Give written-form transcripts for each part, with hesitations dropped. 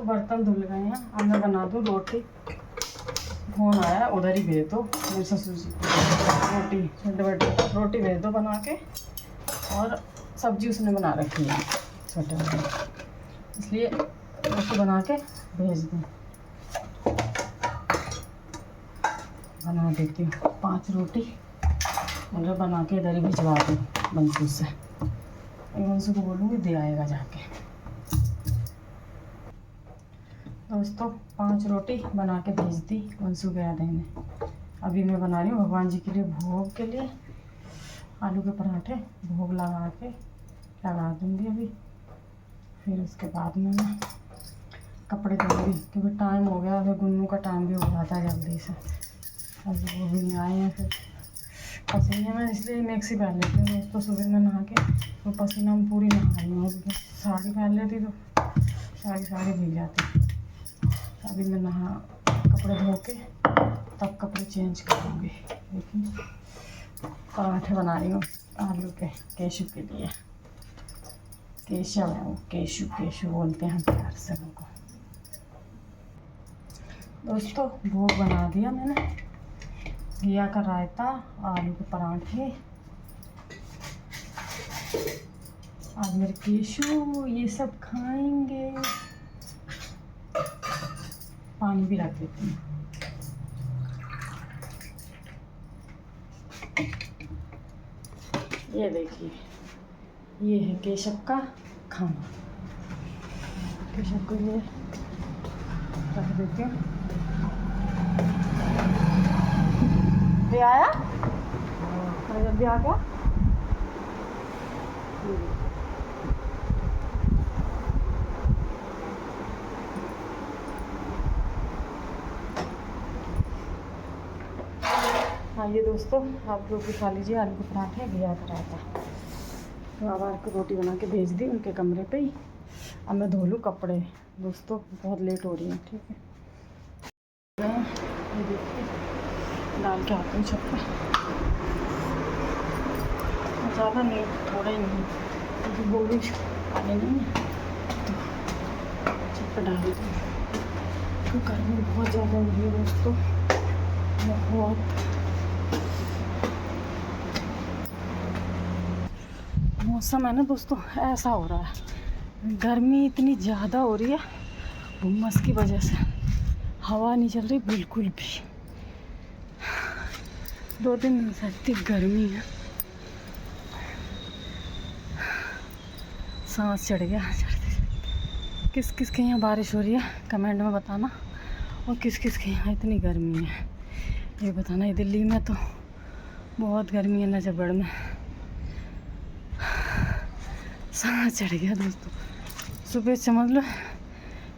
तो बर्तन धुल गए हैं, अब मैं बना दूँ रोटी। फोन आया, उधर ही भेज दो मेरे ससुर जी। रोटी छोटे बड़े रोटी भेज दो बना के, और सब्जी उसने बना रखी है छोटे बड़े, इसलिए रोटी बना के भेज दूँ। बना देती हूँ 5 रोटी और बना के इधर ही भिजवा दूँ बंसू से। बंसू को बोलूँगी दे आएगा जाके। दोस्तों 5 रोटी बना के भेज दी, बंसू गया देने। अभी मैं बना रही हूँ भगवान जी के लिए भोग के लिए आलू के पराठे, भोग लगा दूँगी अभी। फिर उसके बाद में मैं कपड़े धोऊँगी, क्योंकि टाइम हो गया। अभी गुन्नू का टाइम भी हो जाता है जल्दी से। अभी वो भी नहीं आए हैं, फिर पसीने में, इसलिए मैक्सी पहन लेती हूँ दोस्तों। सुबह में नहा के तो पसीना में पूरी नहा रही हूँ। साड़ी पहन लेती तो साड़ी भीग जाती। अभी मैं कपड़े धो के तब कपड़े चेंज करूँगी। लेकिन पराठे बना रही हूँ आलू के, केशु के लिए। केशव है वो, केशु बोलते हैं प्यार से उनको। दोस्तों भोग बना दिया मैंने, घिया का रायता, आलू के पराठे। आज मेरे केशु ये सब खाएंगे। पानी भी रख देती हूँ। ये देखिए, ये है केशव का खाना। केशव को ये रख देती हूँ। ये आया, जब भी आ गया। हाँ ये दोस्तों आप लोग भी खा लीजिए आलू के पराठे, घिया का रायता। तो अब आपको रोटी बना के भेज दी उनके कमरे पे ही। अब मैं धो लूँ कपड़े दोस्तों, बहुत लेट हो रही है। ठीक है, ये देखिए डाल के आती हूँ छत पे। ज़्यादा नहीं, थोड़ा ही नहीं, क्योंकि वो भी आने नहीं है तो छत पे डाल देती हूँ। तो गर्मी बहुत ज़्यादा हो रही है दोस्तों, बहुत। मौसम है ना दोस्तों, ऐसा हो रहा है, गर्मी इतनी ज़्यादा हो रही है उमस की वजह से। हवा नहीं चल रही बिल्कुल भी। 2 दिन से इतनी गर्मी है, सांस चढ़ गया। किस किस के यहाँ बारिश हो रही है कमेंट में बताना, और किस किस के यहाँ इतनी गर्मी है ये बताना। ये दिल्ली में तो बहुत गर्मी है, नजफगढ़ में सांस चढ़ गया दोस्तों। सुबह समझ लो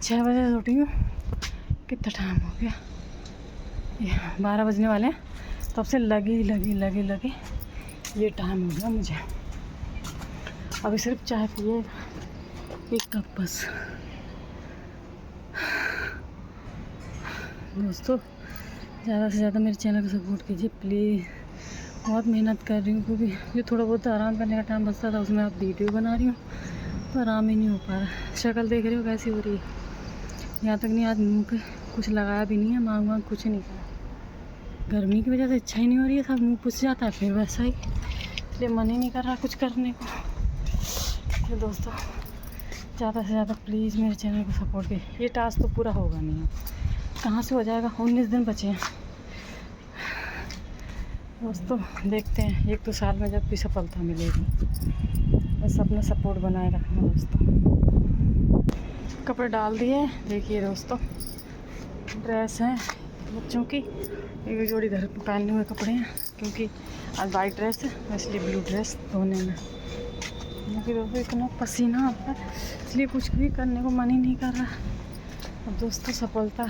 6 बजे से उठी हूँ, कितना टाइम हो गया, ये 12 बजने वाले हैं। तब से लगी ये टाइम हो गया मुझे। अभी सिर्फ चाय पिए 1 कप बस। दोस्तों ज़्यादा से ज़्यादा मेरे चैनल को सपोर्ट कीजिए प्लीज़। बहुत मेहनत कर रही हूँ, क्योंकि जो थोड़ा बहुत आराम करने का टाइम बचता था उसमें आप वीडियो बना रही हूँ, तो आराम ही नहीं हो पा रहा। शक्ल देख रहे हो कैसी हो रही है। यहाँ तक नहीं, आज मुँह पे कुछ लगाया भी नहीं है, मांग कुछ नहीं करा। गर्मी की वजह से इच्छा ही नहीं हो रही है, सब मुँह पुछ जाता है फिर वैसा ही, इसलिए मन ही नहीं कर रहा कुछ करने को। तो दोस्तों ज़्यादा से ज़्यादा प्लीज़ मेरे चैनल को सपोर्ट कीजिए। ये टास्क तो पूरा होगा नहीं, कहाँ से हो जाएगा, 19 दिन बचे हैं दोस्तों। देखते हैं, 1-2 साल में जब भी सफलता मिलेगी। बस अपना सपोर्ट बनाए रखना दोस्तों। कपड़े डाल दिए, देखिए दोस्तों ड्रेस हैं बच्चों की, एक जोड़ी घर पे पहने हुए कपड़े हैं, क्योंकि आज वाइट ड्रेस है इसलिए ब्लू ड्रेस धोने में। क्योंकि दोस्तों इतना पसीना आता है, इसलिए कुछ भी करने को मन ही नहीं कर रहा। अब दोस्तों सफलता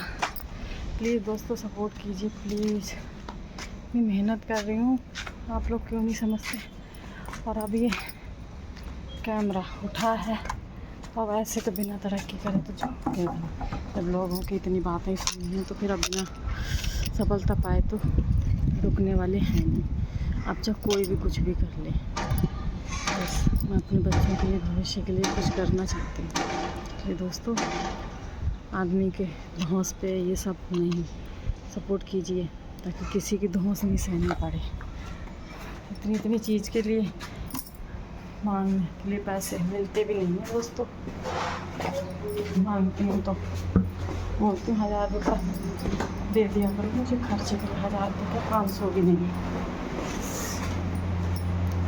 प्लीज़ दोस्तों सपोर्ट कीजिए प्लीज़। इतनी मेहनत कर रही हूँ, आप लोग क्यों नहीं समझते। और अब ये कैमरा उठा है, अब ऐसे तो बिना तरक्की करे तो जो जब लोगों की इतनी बातें सुनी हैं तो फिर अब बिना सफलता पाए तो रुकने वाले हैं नहीं। अब जब कोई भी कुछ भी कर ले, बस मैं अपने बच्चों के लिए, भविष्य के लिए कुछ करना चाहती हूँ। ये दोस्तों आदमी के धौंस पे ये सब नहीं सपोर्ट कीजिए, ताकि किसी की धौंस नहीं सहनी पड़े। इतनी इतनी चीज़ के लिए मांगने के लिए पैसे मिलते भी नहीं हैं दोस्तों। मांगती हूँ तो बोलती हूँ 1000 रुपये दे दिया करो मुझे खर्चे के लिए, 1000 रुपये 500 भी नहीं,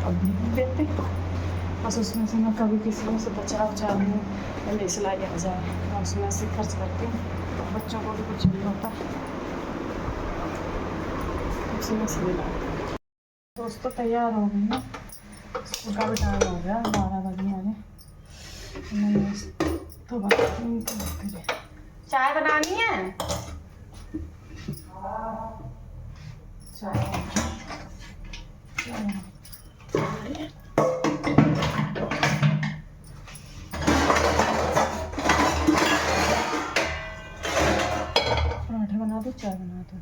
अब नहीं देते। बस उसमें से मैं कभी किसी से बचा लूँ या सिलाई आ जाए, मैं उसमें से खर्च करती हूँ। बच्चों को भी कुछ नहीं होता, उसी में से मिला। दोस्तों तैयार हो गई ना, स्कूल का भी टाइम हो गया, 12 बजने वाले। तो बताती हूँ चाय बनानी है। चाय पराठे बना दो, चाय बना दो।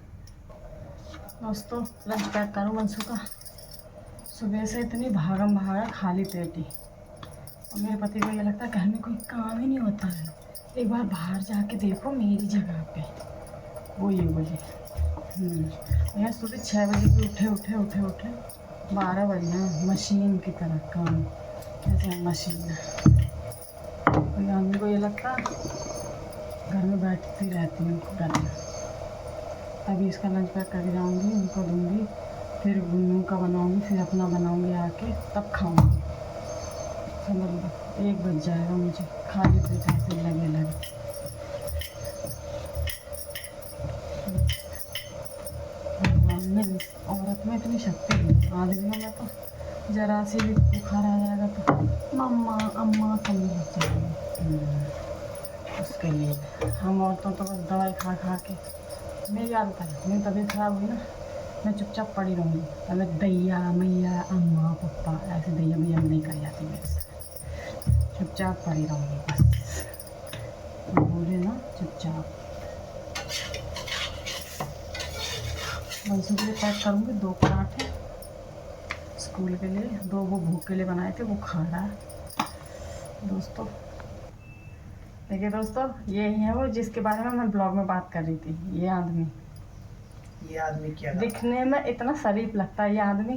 दोस्तों लंच पैक करूँ बंसू का। सुबह से इतनी भागम भागा खाली पेट ही, और मेरे पति को ये लगता है घर में कोई काम ही नहीं होता है। एक बार बाहर जाके देखो मेरी जगह पे, वो ये बोले। मैं सुबह 6 बजे भी उठे 12 बजे मशीन की तरह काम, जैसे मशीन है। कोई आदमी को ये लगता घर में बैठती रहती हूँ करना। अभी इसका लंच पैक करके जाऊँगी, उनको दूँगी, फिर गुन्नू का बनाऊँगी, फिर अपना बनाऊँगी आके, तब खाऊँगी। समझ लो 1 बज जाएगा मुझे खाली पेट ऐसे लगे। भगवान में औरत में इतनी शक्ति नहीं, आदमियों में तो जरा सी भी बुखार आ जाएगा तो मम्मा अम्मा करने लग जाएंगे। उसके लिए हम औरतों तो बस दवाई खा के, मेरी आदत है, मेरी तबीयत खराब हुई ना, मैं चुपचाप पड़ी रहूँगी। अगर दैया मैया अम्मा पप्पा ऐसे दैया मैया नहीं कर जाती मेरे से, चुपचाप पड़ी रहूँगी बस। बोले ना चुपचाप। बंसू के लिए पैक करूँगी 2 पराठे स्कूल के लिए, 2 वो भूख के लिए बनाए थे, वो खा रहा है। दोस्तों देखिए दोस्तों, ये ही है वो जिसके बारे में मैं ब्लॉग में बात कर रही थी। ये आदमी क्या दिखने में इतना शरीफ लगता है ये आदमी,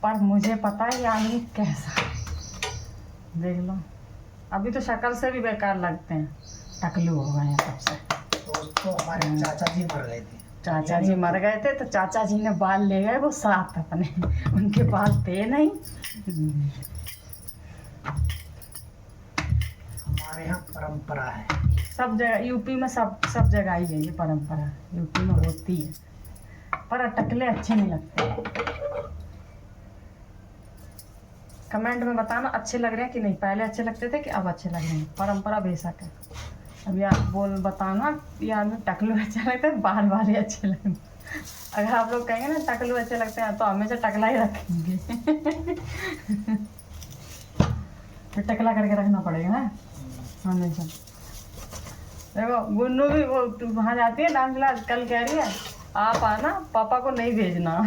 पर मुझे पता है ये आदमी कैसा है। देख लो, अभी तो शक्ल से भी बेकार लगते हैं, टकलू हो गए हैं सबसे। दोस्तों हमारे चाचा जी मर गए थे। चाचा जी मर गए थे तो चाचा जी ने बाल ले गए वो साथ अपने, उनके बाल थे नहीं। हमारे यहाँ परंपरा है, सब जगह यूपी में सब जगह ही है ये परंपरा, यूपी में होती है, पर टकले अच्छे नहीं लगते। कमेंट में बताना अच्छे लग रहे हैं कि नहीं, पहले अच्छे लगते थे कि अब अच्छे लग रहे हैं। परंपरा बेशक है, अब यार बताना यार में टकलू अच्छे लगते हैं, बाल ही अच्छे लगते हैं। अगर आप लोग कहेंगे ना टकलू अच्छे लगते हैं तो हमेशा टकला ही रखेंगे। फिर टकला करके रखना पड़ेगा ना हमेशा। देखो गुन्नू भी वो वहाँ जाती है डांस क्लास, कल कह रही है आप आना, पापा को नहीं भेजना।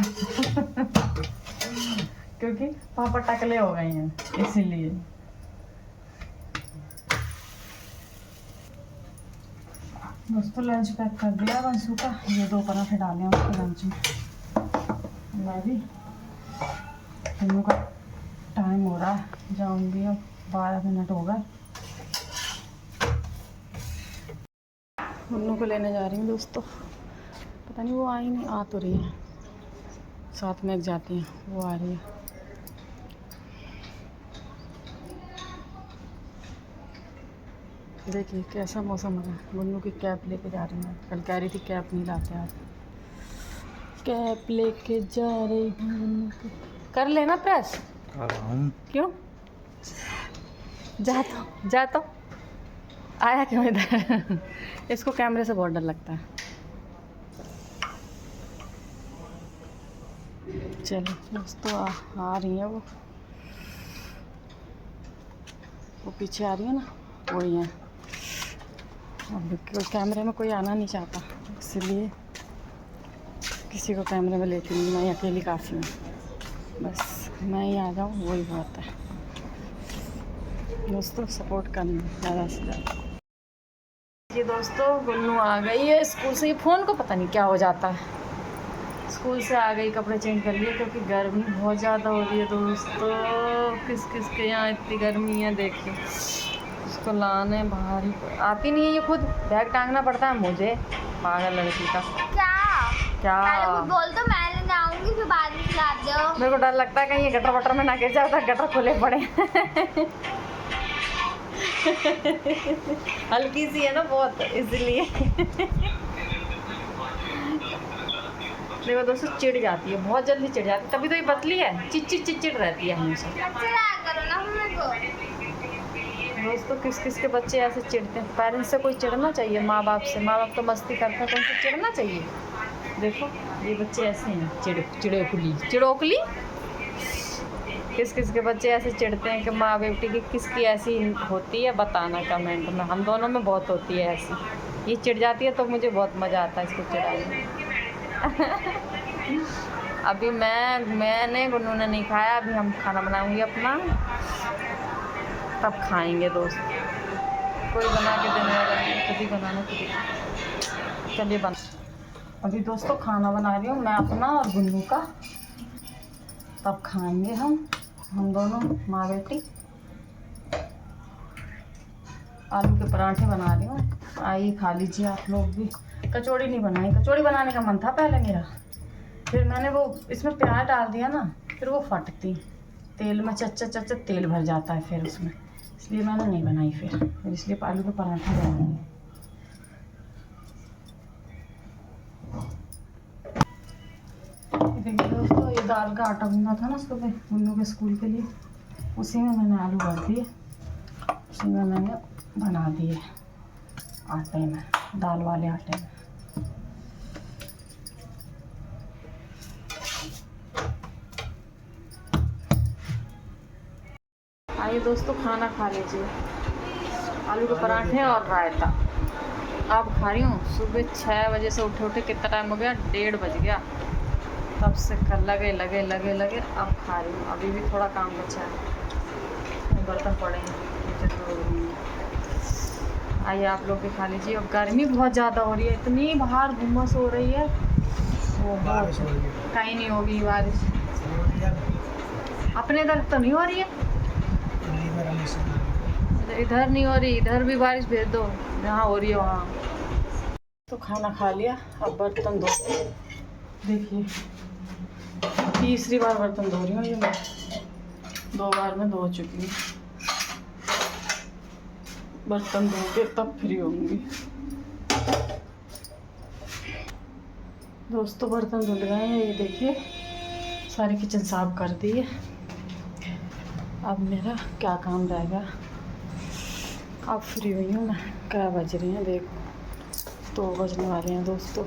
क्योंकि पापा टकले हो गए हैं इसीलिए। दोस्तों लंच पैक कर दिया बंसू का, ये 2 पराठे डाले हैं उसके लंच में। मैं भी गुन्नू का टाइम हो रहा है, जाऊंगी अब, 12 मिनट हो गए। गुन्नू को लेने जा रही हूँ दोस्तों, पता नहीं वो आई नहीं, आ तो रही है, साथ में एक जाती है, वो आ रही है। देखिए कैसा मौसम है। गुन्नू की कैप लेके जा रही हूँ, कल कह रही थी कैप नहीं लाते आप, कैप लेके जा रही हूँ गुन्नू की। कर लेना प्रेस। क्यों जा तो आया क्यों इधर। इसको कैमरे से बहुत डर लगता है। चलो दोस्तों आ रही है वो पीछे आ रही है ना, वही है। अब कैमरे में कोई आना नहीं चाहता, इसलिए किसी को कैमरे में लेती नहीं, मैं अकेली काफ़ी हूँ, बस मैं ही आ जाऊँ वही बहुत है। दोस्तों सपोर्ट करना ज़्यादा से ज़्यादा। ये दोस्तों गुन्नू आ गई है स्कूल से। ये फ़ोन को पता नहीं क्या हो जाता है। स्कूल से आ गई, कपड़े चेंज कर लिए क्योंकि गर्मी बहुत ज़्यादा हो रही है दोस्तों। किस किस के यहाँ इतनी गर्मी है देखिए। इसको लाने बाहर ही आती नहीं है ये, खुद बैग टांगना पड़ता है मुझे, पागल लड़की का। क्या कुछ बोल दो, मैं लेने आऊंगी फिर बाद में ला दो। मेरे को डर लगता है कहीं ये गटर वटर में ना गिर जाता, गटर खुले पड़े। हल्की सी है ना बहुत, इसलिए। देखो दोस्तों चिढ़ जाती है, बहुत जल्दी चिढ़ जाती है, तभी तो ये पतली है। चिड़ रहती है हमेशा। करो ना हमको। दोस्तों किस किस के बच्चे ऐसे चिढ़ते हैं। पेरेंट्स से कोई चिढ़ना चाहिए, माँ बाप से। माँ बाप तो मस्ती करते हैं तो उनसे चिढ़ना चाहिए। देखो ये बच्चे ऐसे हैं, चिड़ोकली। किस किस के बच्चे ऐसे चिढ़ते हैं कि माँ बेटी की किसकी ऐसी होती है, बताना कमेंट में। हम दोनों में बहुत होती है ऐसी। ये चिढ़ जाती है तो मुझे बहुत मज़ा आता है इसको चिढ़ाने में। अभी मैंने गुन्नू ने नहीं खाया, अभी हम खाना बनाऊंगी अपना, तब खाएंगे दोस्त। कोई बना के देने वाला नहीं, खुद ही बनाना खुद ही। चलिए अभी दोस्तों खाना बना रही हूँ मैं अपना और गुन्नू का, तब खाएंगे हम दोनों माँ बेटी। आलू के पराठे बना रही हूँ, आइए खा लीजिए आप लोग भी। कचौड़ी नहीं बनाई, कचौड़ी बनाने का मन था पहले मेरा, फिर मैंने वो इसमें प्याज डाल दिया ना, फिर वो फटती तेल में, चच्चा तेल भर जाता है फिर उसमें, इसलिए मैंने नहीं बनाई। फिर इसलिए आलू के पराठे बनाएंगे। देखिए दोस्तों ये दाल का आटा गूंदा था ना सुबह गुन्नू के स्कूल के लिए, उसी में मैंने आलू भर दिए, उसी में मैंने बना दिए आटे में, दाल वाले आटे में। आइए दोस्तों खाना खा लीजिए। आलू के पराठे और रायता। अब खा रही हूँ। सुबह 6 बजे से उठे कितना टाइम हो गया, 1:30 बज गया, तब से लगे अब खा रही हूँ। अभी भी थोड़ा काम बचा है, बर्तन पड़े हैं। आइए आप लोग भी खा लीजिए। और गर्मी बहुत ज़्यादा हो रही है, इतनी बाहर घुमस हो रही है, वो कहीं नहीं होगी बारिश। अपने इधर तो नहीं हो रही है, इधर नहीं हो रही, इधर भी बारिश भेज दो जहाँ हो रही है वहाँ। तो खाना खा लिया, अब बर्तन धो। देखिए तीसरी बार बर्तन धो रही हूँ ये मैं, 2 बार मैं धो चुकी हूँ। बर्तन धो के तब फ्री होंगी। दोस्तों बर्तन धुल गए हैं, ये देखिए सारी किचन साफ कर दी है। अब मेरा क्या काम रहेगा, अब फ्री हुई हूँ मैं। क्या बज रही हैं देखो, 2 बजने वाले हैं दोस्तों।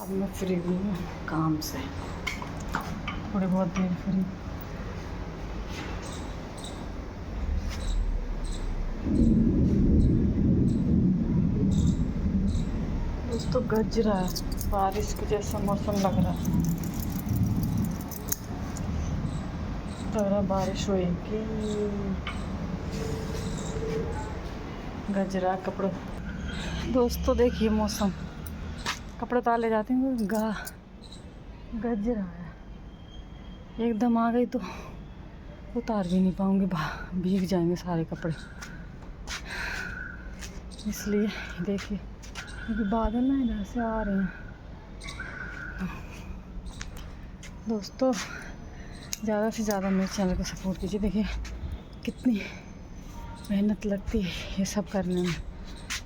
अब मैं फ्री हुई हूँ काम से, थोड़ी बहुत देर फ्री। दोस्तों गरज रहा है, बारिश के जैसा मौसम लग रहा है, बारिश होएगी। गरज रहा कपड़ों। दोस्तों देखिए मौसम, कपड़े उतार ले जाते हैं, गरज रहा है। एकदम आ गई तो उतार भी नहीं पाऊंगी, भीग जाएंगे सारे कपड़े। इसलिए देखिए क्योंकि बादल ना इधर से आ रहे हैं। दोस्तों ज़्यादा से ज़्यादा मेरे चैनल को सपोर्ट कीजिए। देखिए कितनी मेहनत लगती है ये सब करने में।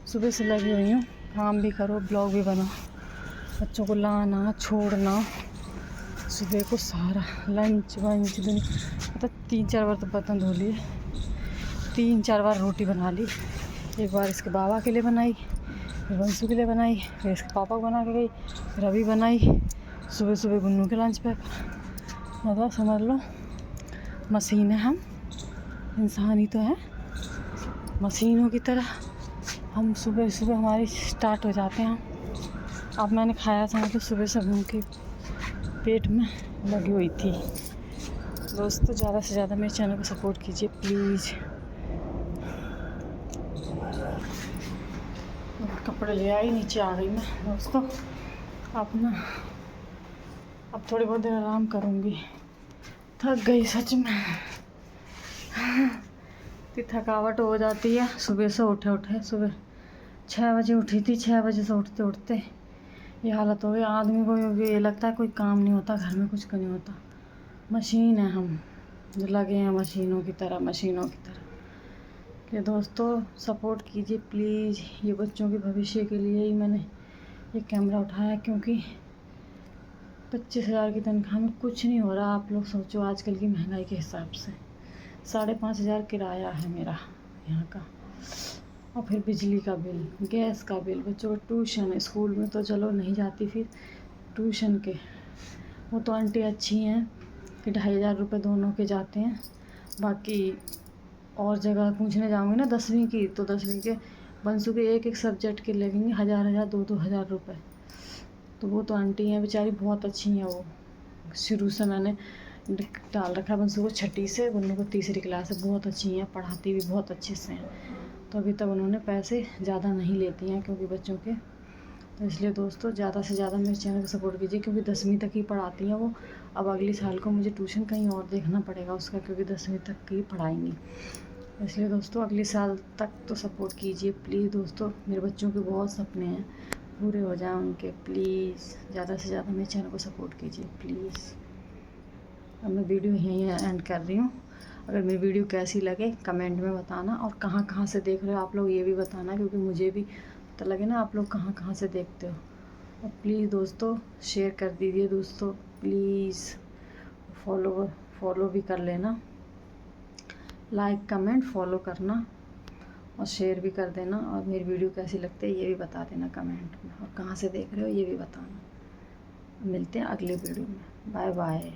सुबह से लगी हुई हूँ, काम भी करो, ब्लॉग भी बनाओ, बच्चों को लाना छोड़ना, सुबह को सारा लंच वंच दिन, मतलब 3-4 बार तो बर्तन धो लिए, 3-4 बार रोटी बना ली। एक बार इसके बाबा के लिए बनाई, फिर वंशु के लिए बनाई, फिर इसके पापा को बना के गई, फिर अभी बनाई। सुबह सुबह गुन्नू के लंच पैक। मतलब समझ लो मशीन है हम, इंसान ही तो है, मशीनों की तरह हम सुबह सुबह हमारी स्टार्ट हो जाते हैं। अब मैंने खाया था तो सुबह से उनके पेट में लगी हुई थी। दोस्तों ज़्यादा से ज़्यादा मेरे चैनल को सपोर्ट कीजिए प्लीज़। कपड़े ले आई, नीचे आ गई मैं दोस्तों। अब थोड़ी बहुत देर आराम करूँगी, थक गई सच में। इतनी थकावट हो जाती है। सुबह से उठे सुबह 6 बजे उठी थी। 6 बजे से उठते उठते ये हालत हो गई। आदमी को ये लगता है कोई काम नहीं होता, घर में कुछ नहीं होता। मशीन है हम, जो लगे हैं मशीनों की तरह। कि दोस्तों सपोर्ट कीजिए प्लीज़। ये बच्चों के भविष्य के लिए ही मैंने ये कैमरा उठाया, क्योंकि 25,000 की तनख्वाह में कुछ नहीं हो रहा। आप लोग सोचो आजकल की महंगाई के हिसाब से 5,500 किराया है मेरा यहाँ का, और फिर बिजली का बिल, गैस का बिल, बच्चों का ट्यूशन। स्कूल में तो चलो नहीं जाती, फिर ट्यूशन के वो तो आंटी अच्छी हैं कि 2,500 रुपये दोनों के जाते हैं। बाकी और जगह पूछने जाऊँगी ना 10वीं की, तो 10वीं के बंसू के एक सब्जेक्ट के लगेंगे 1,000 2,000 रुपये। तो वो तो आंटी हैं बेचारी, बहुत अच्छी हैं वो। शुरू से मैंने डाल रखा बंसू को 6ठी से, बन्नू को 3री क्लास से। बहुत अच्छी हैं, पढ़ाती भी बहुत अच्छे से हैं। तो अभी तक उन्होंने पैसे ज़्यादा नहीं लेती हैं क्योंकि बच्चों के। तो इसलिए दोस्तों ज़्यादा से ज़्यादा मेरे चैनल को सपोर्ट कीजिए, क्योंकि 10वीं तक ही पढ़ाती हैं वो। अब अगले साल को मुझे ट्यूशन कहीं और देखना पड़ेगा उसका, क्योंकि 10वीं तक ही पढ़ाएंगी। इसलिए दोस्तों अगले साल तक तो सपोर्ट कीजिए प्लीज़ दोस्तों। मेरे बच्चों के बहुत सपने हैं, पूरे हो जाएं उनके। प्लीज़ ज़्यादा से ज़्यादा मेरे चैनल को सपोर्ट कीजिए प्लीज़। अब मैं वीडियो यहीं एंड कर रही हूँ। अगर मेरी वीडियो कैसी लगे कमेंट में बताना, और कहाँ से देख रहे हो आप लोग ये भी बताना, क्योंकि मुझे भी पता लगे ना आप लोग कहाँ से देखते हो। और प्लीज़ दोस्तों शेयर कर दीजिए दोस्तों प्लीज़। फॉलो भी कर लेना, लाइक कमेंट फॉलो करना और शेयर भी कर देना। और मेरी वीडियो कैसी लगती है ये भी बता देना कमेंट में, और कहाँ से देख रहे हो ये भी बताना। मिलते हैं अगले वीडियो में। Bye bye.